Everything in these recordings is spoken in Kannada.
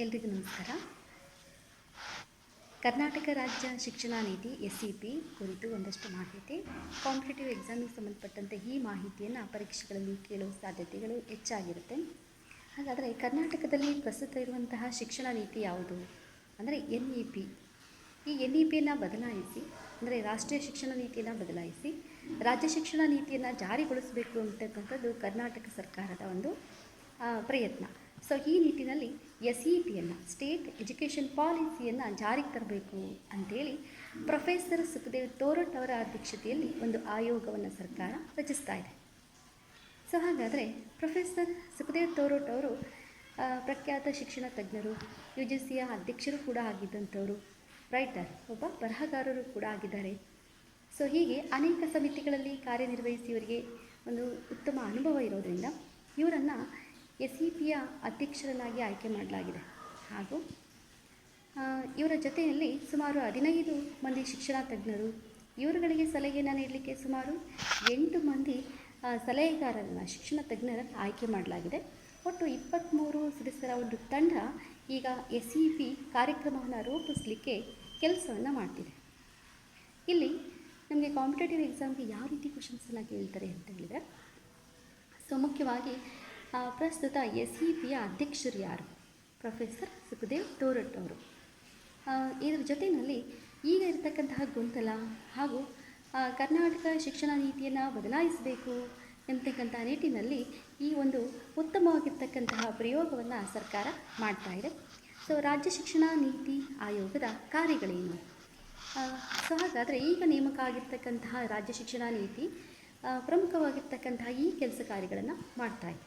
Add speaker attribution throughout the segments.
Speaker 1: ಎಲ್ರಿಗೂ ನಮಸ್ಕಾರ. ಕರ್ನಾಟಕ ರಾಜ್ಯ ಶಿಕ್ಷಣ ನೀತಿ SEP ಕುರಿತು ಒಂದಷ್ಟು ಮಾಹಿತಿ. ಕಾಂಪಿಟೇಟಿವ್ ಎಕ್ಸಾಮಿಗೆ ಸಂಬಂಧಪಟ್ಟಂತೆ ಈ ಮಾಹಿತಿಯನ್ನು ಪರೀಕ್ಷೆಗಳಲ್ಲಿ ಕೇಳುವ ಸಾಧ್ಯತೆಗಳು ಹೆಚ್ಚಾಗಿರುತ್ತೆ. ಹಾಗಾದರೆ ಕರ್ನಾಟಕದಲ್ಲಿ ಪ್ರಸ್ತುತ ಇರುವಂತಹ ಶಿಕ್ಷಣ ನೀತಿ ಯಾವುದು ಅಂದರೆ NEP. ಈ NEPಯನ್ನು ಬದಲಾಯಿಸಿ, ಅಂದರೆ ರಾಷ್ಟ್ರೀಯ ಶಿಕ್ಷಣ ನೀತಿಯನ್ನು ಬದಲಾಯಿಸಿ ರಾಜ್ಯ ಶಿಕ್ಷಣ ನೀತಿಯನ್ನು ಜಾರಿಗೊಳಿಸಬೇಕು ಅಂತಕ್ಕಂಥದ್ದು ಕರ್ನಾಟಕ ಸರ್ಕಾರದ ಒಂದು ಪ್ರಯತ್ನ. ಸೊ ಈ ನಿಟ್ಟಿನಲ್ಲಿ SEPಯನ್ನು, ಸ್ಟೇಟ್ ಎಜುಕೇಷನ್ ಪಾಲಿಸಿಯನ್ನು ಜಾರಿಗೆ ತರಬೇಕು ಅಂಥೇಳಿ ಪ್ರೊಫೆಸರ್ ಸುಖದೇವ್ ತೋರಟ್ ಅವರ ಅಧ್ಯಕ್ಷತೆಯಲ್ಲಿ ಒಂದು ಆಯೋಗವನ್ನು ಸರ್ಕಾರ ರಚಿಸ್ತಾ ಇದೆ. ಸೊ ಹಾಗಾದರೆ ಪ್ರೊಫೆಸರ್ ಸುಖದೇವ್ ತೋರಟ್ ಅವರು ಪ್ರಖ್ಯಾತ ಶಿಕ್ಷಣ ತಜ್ಞರು, UGCಯ ಅಧ್ಯಕ್ಷರು ಕೂಡ ಆಗಿದ್ದಂಥವರು, ರೈಟರ್, ಒಬ್ಬ ಬರಹಗಾರರು ಕೂಡ ಆಗಿದ್ದಾರೆ. ಸೊ ಹೀಗೆ ಅನೇಕ ಸಮಿತಿಗಳಲ್ಲಿ ಕಾರ್ಯನಿರ್ವಹಿಸಿ ಇವರಿಗೆ ಒಂದು ಉತ್ತಮ ಅನುಭವ ಇರೋದರಿಂದ ಇವರನ್ನು SEPಯ ಅಧ್ಯಕ್ಷರನ್ನಾಗಿ ಆಯ್ಕೆ ಮಾಡಲಾಗಿದೆ. ಹಾಗೂ ಇವರ ಜೊತೆಯಲ್ಲಿ ಸುಮಾರು 15 ಮಂದಿ ಶಿಕ್ಷಣ ತಜ್ಞರು, ಇವರುಗಳಿಗೆ ಸಲಹೆಯನ್ನು ನೀಡಲಿಕ್ಕೆ ಸುಮಾರು 8 ಮಂದಿ ಸಲಹೆಗಾರರನ್ನು, ಶಿಕ್ಷಣ ತಜ್ಞರನ್ನು ಆಯ್ಕೆ ಮಾಡಲಾಗಿದೆ. ಒಟ್ಟು 23 ಸದಸ್ಯರ ಒಂದು ತಂಡ ಈಗ SEP ಕಾರ್ಯಕ್ರಮವನ್ನು ರೂಪಿಸಲಿಕ್ಕೆ ಕೆಲಸವನ್ನು ಮಾಡ್ತಿದೆ. ಇಲ್ಲಿ ನಮಗೆ ಕಾಂಪಿಟೇಟಿವ್ ಎಕ್ಸಾಮ್ಗೆ ಯಾವ ರೀತಿ ಕ್ವಶನ್ಸನ್ನು ಕೇಳ್ತಾರೆ ಅಂತ ಹೇಳಿದರೆ, ಸೊ ಮುಖ್ಯವಾಗಿ ಪ್ರಸ್ತುತ SEPಯ ಅಧ್ಯಕ್ಷರು ಯಾರು? ಪ್ರೊಫೆಸರ್ ಸುಖದೇವ್ ತೋರಟ್ ಅವರು. ಇದರ ಜೊತೆಯಲ್ಲಿ ಈಗ ಇರತಕ್ಕಂತಹ ಗೊಂದಲ ಹಾಗೂ ಕರ್ನಾಟಕ ಶಿಕ್ಷಣ ನೀತಿಯನ್ನು ಬದಲಾಯಿಸಬೇಕು ಎಂಬತಕ್ಕಂಥ ನಿಟ್ಟಿನಲ್ಲಿ ಈ ಒಂದು ಉತ್ತಮವಾಗಿರ್ತಕ್ಕಂತಹ ಪ್ರಯೋಗವನ್ನು ಸರ್ಕಾರ ಮಾಡ್ತಾ ಇದೆ. ಸೊ ರಾಜ್ಯ ಶಿಕ್ಷಣ ನೀತಿ ಆಯೋಗದ ಕಾರ್ಯಗಳೇನು? ಸೊ ಹಾಗಾದರೆ ಈಗ ನೇಮಕ ಆಗಿರ್ತಕ್ಕಂತಹ ರಾಜ್ಯ ಶಿಕ್ಷಣ ನೀತಿ ಪ್ರಮುಖವಾಗಿರ್ತಕ್ಕಂತಹ ಈ ಕೆಲಸ ಕಾರ್ಯಗಳನ್ನು ಮಾಡ್ತಾ ಇದೆ.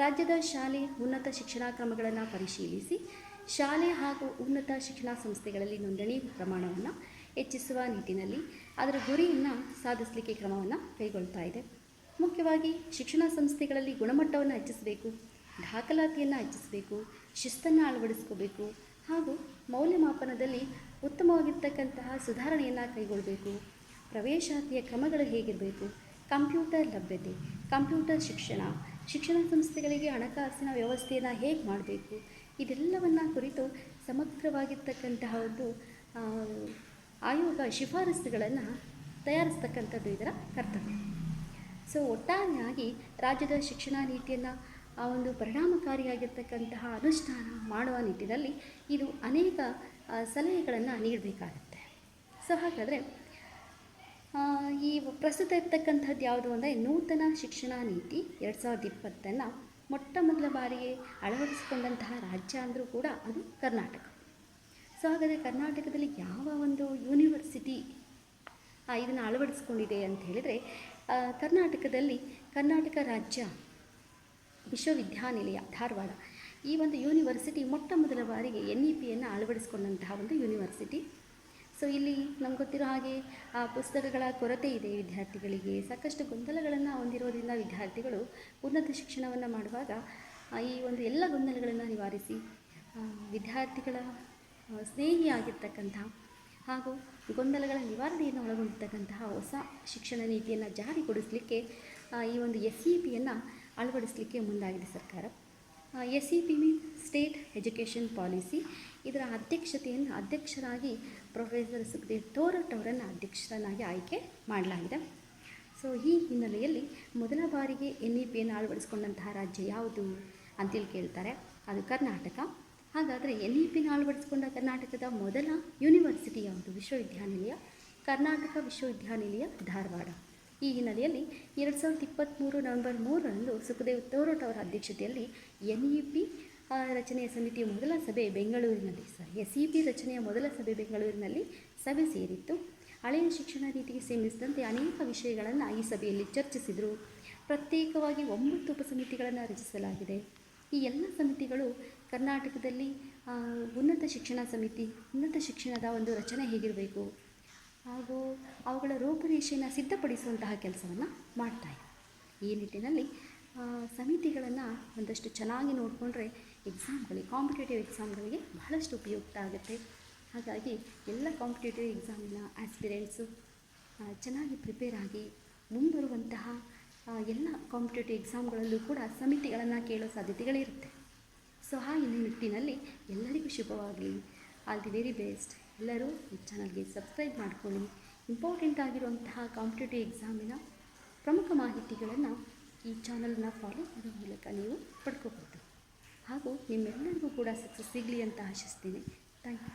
Speaker 1: ರಾಜ್ಯದ ಶಾಲೆ ಉನ್ನತ ಶಿಕ್ಷಣ ಕ್ರಮಗಳನ್ನು ಪರಿಶೀಲಿಸಿ ಶಾಲೆ ಹಾಗೂ ಉನ್ನತ ಶಿಕ್ಷಣ ಸಂಸ್ಥೆಗಳಲ್ಲಿ ನೋಂದಣಿ ಪ್ರಮಾಣವನ್ನು ಹೆಚ್ಚಿಸುವ ನಿಟ್ಟಿನಲ್ಲಿ ಅದರ ಗುರಿಯನ್ನು ಸಾಧಿಸಲಿಕ್ಕೆ ಕ್ರಮವನ್ನು ಕೈಗೊಳ್ತಾ ಇದೆ. ಮುಖ್ಯವಾಗಿ ಶಿಕ್ಷಣ ಸಂಸ್ಥೆಗಳಲ್ಲಿ ಗುಣಮಟ್ಟವನ್ನು ಹೆಚ್ಚಿಸಬೇಕು, ದಾಖಲಾತಿಯನ್ನು ಹೆಚ್ಚಿಸಬೇಕು, ಶಿಸ್ತನ್ನು ಅಳವಡಿಸ್ಕೋಬೇಕು, ಹಾಗೂ ಮೌಲ್ಯಮಾಪನದಲ್ಲಿ ಉತ್ತಮವಾಗಿರ್ತಕ್ಕಂತಹ ಸುಧಾರಣೆಯನ್ನು ಕೈಗೊಳ್ಳಬೇಕು. ಪ್ರವೇಶಾತಿಯ ಕ್ರಮಗಳು ಹೇಗಿರಬೇಕು, ಕಂಪ್ಯೂಟರ್ ಲಭ್ಯತೆ, ಕಂಪ್ಯೂಟರ್ ಶಿಕ್ಷಣ ಸಂಸ್ಥೆಗಳಿಗೆ ಹಣಕಾಸಿನ ವ್ಯವಸ್ಥೆಯನ್ನು ಹೇಗೆ ಮಾಡಬೇಕು, ಇದೆಲ್ಲವನ್ನು ಕುರಿತು ಸಮಗ್ರವಾಗಿರ್ತಕ್ಕಂತಹ ಒಂದು ಆಯೋಗ ಶಿಫಾರಸುಗಳನ್ನು ತಯಾರಿಸ್ತಕ್ಕಂಥದ್ದು ಇದರ ಕರ್ತವ್ಯ. ಸೊ ಒಟ್ಟಾರೆಯಾಗಿ ರಾಜ್ಯದ ಶಿಕ್ಷಣ ನೀತಿಯನ್ನು ಒಂದು ಪರಿಣಾಮಕಾರಿಯಾಗಿರ್ತಕ್ಕಂತಹ ಅನುಷ್ಠಾನ ಮಾಡುವ ನಿಟ್ಟಿನಲ್ಲಿ ಇದು ಅನೇಕ ಸಲಹೆಗಳನ್ನು ನೀಡಬೇಕಾಗತ್ತೆ. ಸೊ ಹಾಗಾದರೆ ಈ ಪ್ರಸ್ತುತ ಇರ್ತಕ್ಕಂಥದ್ದು ಯಾವುದು ಅಂದರೆ ನೂತನ ಶಿಕ್ಷಣ ನೀತಿ 2020 ಮೊಟ್ಟ ಮೊದಲ ಬಾರಿಗೆ ಅಳವಡಿಸಿಕೊಂಡಂತಹ ರಾಜ್ಯ ಅಂದರೂ ಕೂಡ ಅದು ಕರ್ನಾಟಕ. ಸೊ ಹಾಗಾದರೆ ಕರ್ನಾಟಕದಲ್ಲಿ ಯಾವ ಒಂದು ಯೂನಿವರ್ಸಿಟಿ ಇದನ್ನು ಅಳವಡಿಸ್ಕೊಂಡಿದೆ ಅಂತ ಹೇಳಿದರೆ, ಕರ್ನಾಟಕದಲ್ಲಿ ಕರ್ನಾಟಕ ರಾಜ್ಯ ವಿಶ್ವವಿದ್ಯಾನಿಲಯ ಧಾರವಾಡ, ಈ ಒಂದು ಯೂನಿವರ್ಸಿಟಿ ಮೊಟ್ಟ ಮೊದಲ ಬಾರಿಗೆ NEPಯನ್ನು ಅಳವಡಿಸಿಕೊಂಡಂತಹ ಒಂದು ಯೂನಿವರ್ಸಿಟಿ. ಸೊ ಇಲ್ಲಿ ನಮ್ಗೆ ಗೊತ್ತಿರೋ ಹಾಗೆ ಪುಸ್ತಕಗಳ ಕೊರತೆ ಇದೆ ವಿದ್ಯಾರ್ಥಿಗಳಿಗೆ, ಸಾಕಷ್ಟು ಗೊಂದಲಗಳನ್ನು ಹೊಂದಿರೋದ್ರಿಂದ ವಿದ್ಯಾರ್ಥಿಗಳು ಉನ್ನತ ಶಿಕ್ಷಣವನ್ನು ಮಾಡುವಾಗ ಈ ಒಂದು ಎಲ್ಲ ಗೊಂದಲಗಳನ್ನು ನಿವಾರಿಸಿ ವಿದ್ಯಾರ್ಥಿಗಳ ಸ್ನೇಹಿಯಾಗಿರ್ತಕ್ಕಂತಹ ಹಾಗೂ ಗೊಂದಲಗಳ ನಿವಾರಣೆಯನ್ನು ಒಳಗೊಂಡಿರ್ತಕ್ಕಂತಹ ಹೊಸ ಶಿಕ್ಷಣ ನೀತಿಯನ್ನು ಜಾರಿಗೊಳಿಸಲಿಕ್ಕೆ ಈ ಒಂದು SEPಯನ್ನು ಅಳವಡಿಸಲಿಕ್ಕೆ ಮುಂದಾಗಿದೆ ಸರ್ಕಾರ. SEP means state education policy. ಇದರ ಅಧ್ಯಕ್ಷರಾಗಿ ಪ್ರೊಫೆಸರ್ ಸುಖದೇವ್ ತೋರಟ್ ಅವರನ್ನು ಅಧ್ಯಕ್ಷರನ್ನಾಗಿ ಆಯ್ಕೆ ಮಾಡಲಾಗಿದೆ. ಸೊ ಈ ಹಿನ್ನೆಲೆಯಲ್ಲಿ ಮೊದಲ ಬಾರಿಗೆ NEPಯನ್ನು ಅಳವಡಿಸಿಕೊಂಡಂತಹ ರಾಜ್ಯ ಯಾವುದು ಅಂತೇಳಿ ಕೇಳ್ತಾರೆ, ಅದು ಕರ್ನಾಟಕ. ಹಾಗಾದರೆ NEPಯನ್ನು ಅಳವಡಿಸಿಕೊಂಡ ಕರ್ನಾಟಕದ ಮೊದಲ ಯೂನಿವರ್ಸಿಟಿ ಯಾವುದು? ವಿಶ್ವವಿದ್ಯಾನಿಲಯ, ಕರ್ನಾಟಕ ವಿಶ್ವವಿದ್ಯಾನಿಲಯ ಧಾರವಾಡ. ಈ ಹಿನ್ನೆಲೆಯಲ್ಲಿ 2023 ನವೆಂಬರ್ 3ರಂದು ಸುಖದೇವ್ ತೋರಟ್ ಅವರ ಅಧ್ಯಕ್ಷತೆಯಲ್ಲಿ NEP ರಚನೆಯ ಸಮಿತಿಯ ಮೊದಲ ಸಭೆ ಬೆಂಗಳೂರಿನಲ್ಲಿ SEP ರಚನೆಯ ಮೊದಲ ಸಭೆ ಬೆಂಗಳೂರಿನಲ್ಲಿ ಸಭೆ ಸೇರಿತ್ತು. ಹಳೆಯ ಶಿಕ್ಷಣ ನೀತಿಗೆ ಸಂಬಂಧಿಸಿದಂತೆ ಅನೇಕ ವಿಷಯಗಳನ್ನು ಈ ಸಭೆಯಲ್ಲಿ ಚರ್ಚಿಸಿದರು. ಪ್ರತ್ಯೇಕವಾಗಿ 9 ಉಪಸಮಿತಿಗಳನ್ನು ರಚಿಸಲಾಗಿದೆ. ಈ ಎಲ್ಲ ಸಮಿತಿಗಳು ಕರ್ನಾಟಕದಲ್ಲಿ ಉನ್ನತ ಶಿಕ್ಷಣ ಸಮಿತಿ, ಉನ್ನತ ಶಿಕ್ಷಣದ ಒಂದು ರಚನೆ ಹೇಗಿರಬೇಕು ಹಾಗೂ ಅವುಗಳ ರೂಪುರೇಷೆಯನ್ನು ಸಿದ್ಧಪಡಿಸುವಂತಹ ಕೆಲಸವನ್ನು ಮಾಡ್ತಾಯಿದೆ. ಈ ನಿಟ್ಟಿನಲ್ಲಿ ಸಮಿತಿಗಳನ್ನು ಒಂದಷ್ಟು ಚೆನ್ನಾಗಿ ನೋಡಿಕೊಂಡ್ರೆ ಕಾಂಪಿಟೇಟಿವ್ ಎಕ್ಸಾಮ್ಗಳಿಗೆ ಬಹಳಷ್ಟು ಉಪಯುಕ್ತ ಆಗುತ್ತೆ. ಹಾಗಾಗಿ ಎಲ್ಲ ಕಾಂಪಿಟೇಟಿವ್ ಎಕ್ಸಾಮಿನ ಆಸ್ಪಿರೆಂಟ್ಸು ಚೆನ್ನಾಗಿ ಪ್ರಿಪೇರ್ ಆಗಿ ಮುಂಬರುವಂತಹ ಎಲ್ಲ ಕಾಂಪಿಟೇಟಿವ್ ಎಕ್ಸಾಮ್ಗಳಲ್ಲೂ ಕೂಡ ಸಮಿತಿಗಳನ್ನು ಕೇಳೋ ಸಾಧ್ಯತೆಗಳಿರುತ್ತೆ. ಸೊ ಆ ನಿಟ್ಟಿನಲ್ಲಿ ಎಲ್ಲರಿಗೂ ಶುಭವಾಗಲಿ. All the very best. ಎಲ್ಲರೂ ಈ ಚಾನಲ್ಗೆ ಸಬ್ಸ್ಕ್ರೈಬ್ ಮಾಡ್ಕೊಳ್ಳಿ. ಇಂಪಾರ್ಟೆಂಟ್ ಆಗಿರುವಂತಹ ಕಾಂಪಿಟೇಟಿವ್ ಎಕ್ಸಾಮಿನ ಪ್ರಮುಖ ಮಾಹಿತಿಗಳನ್ನು ಈ ಚಾನಲ್ನ ಫಾಲೋ ಮಾಡೋ ಮೂಲಕ ನೀವು ಪಡ್ಕೋಬೋದು. ಹಾಗೂ ನಿಮ್ಮೆಲ್ಲರಿಗೂ ಕೂಡ ಸಕ್ಸಸ್ ಸಿಗಲಿ ಅಂತ ಆಶಿಸ್ತೀನಿ. Thank you.